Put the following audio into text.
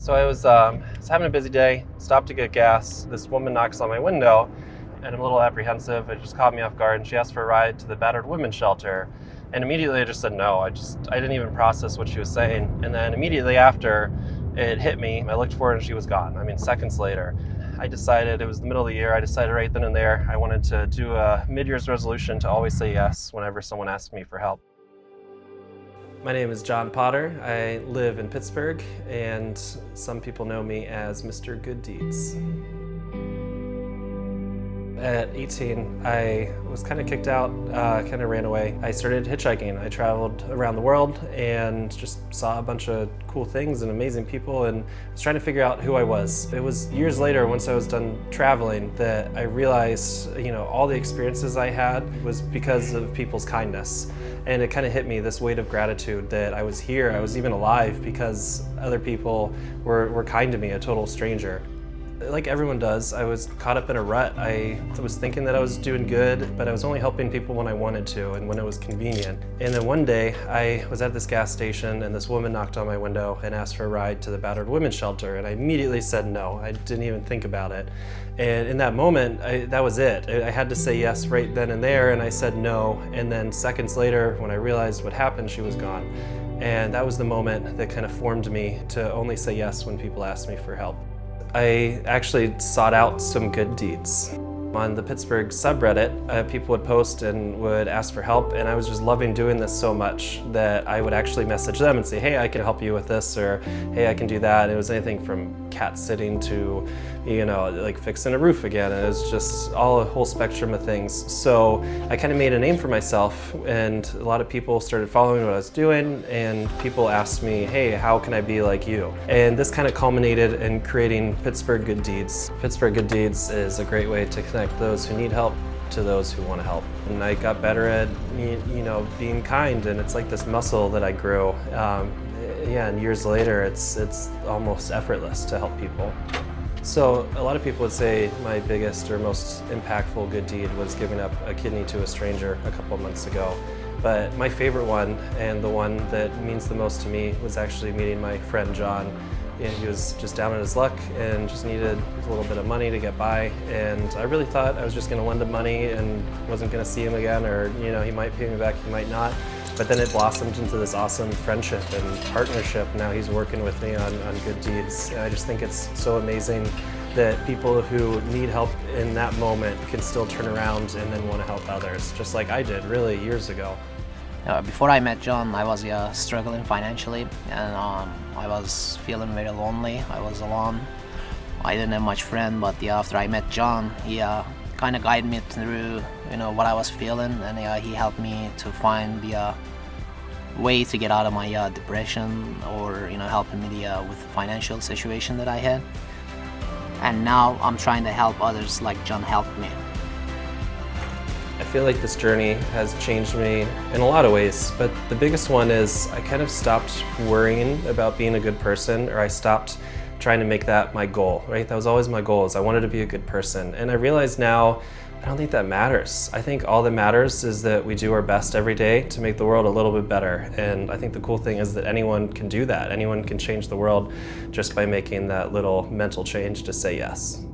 So I was having a busy day, stopped to get gas. This woman knocks on my window, and I'm a little apprehensive. It just caught me off guard, and she asked for a ride to the battered women's shelter. And immediately I just said no. I didn't even process what she was saying. And then immediately after, it hit me. I looked for her and she was gone. I mean, seconds later. I decided, it was the middle of the year, I decided right then and there I wanted to do a mid-year's resolution to always say yes whenever someone asked me for help. My name is Jon Potter. I live in Pittsburgh, and some people know me as Mr. Good Deeds. At 18, I was kind of kicked out, kind of ran away. I started hitchhiking. I traveled around the world and just saw a bunch of cool things and amazing people, and was trying to figure out who I was. It was years later, once I was done traveling, that I realized, all the experiences I had was because of people's kindness. And it kind of hit me, this weight of gratitude that I was here, I was even alive because other people were kind to me, a total stranger. Like everyone does, I was caught up in a rut. I was thinking that I was doing good, but I was only helping people when I wanted to and when it was convenient. And then one day, I was at this gas station and this woman knocked on my window and asked for a ride to the battered women's shelter, and I immediately said no. I didn't even think about it. And in that moment, that was it. I had to say yes right then and there, and I said no. And then seconds later, when I realized what happened, she was gone. And that was the moment that kind of formed me to only say yes when people asked me for help. I actually sought out some good deeds. On the Pittsburgh subreddit, people would post and would ask for help, and I was just loving doing this so much that I would actually message them and say, hey, I can help you with this, or hey, I can do that. And it was anything from cat sitting to, like fixing a roof again. And it was just a whole spectrum of things. So I kind of made a name for myself, and a lot of people started following what I was doing, and people asked me, hey, how can I be like you? And this kind of culminated in creating Pittsburgh Good Deeds. Pittsburgh Good Deeds is a great way to connect those who need help to those who want to help. And I got better at, being kind, and it's like this muscle that I grew. And years later, it's almost effortless to help people. So a lot of people would say my biggest or most impactful good deed was giving up a kidney to a stranger a couple of months ago. But my favorite one, and the one that means the most to me, was actually meeting my friend Jon. And he was just down on his luck and just needed a little bit of money to get by. And I really thought I was just going to lend him money and wasn't going to see him again, or he might pay me back, he might not. But then it blossomed into this awesome friendship and partnership. Now he's working with me on good deeds. And I just think it's so amazing that people who need help in that moment can still turn around and then want to help others, just like I did really years ago. Before I met Jon, I was struggling financially, and I was feeling very lonely. I was alone. I didn't have much friend, but after I met Jon, he kind of guided me through what I was feeling, and he helped me to find the way to get out of my depression, or helping me with the financial situation that I had. And now I'm trying to help others like Jon helped me. I feel like this journey has changed me in a lot of ways, but the biggest one is I kind of stopped worrying about being a good person, or I stopped trying to make that my goal, right? That was always my goal, is I wanted to be a good person. And I realize now, I don't think that matters. I think all that matters is that we do our best every day to make the world a little bit better. And I think the cool thing is that anyone can do that. Anyone can change the world just by making that little mental change to say yes.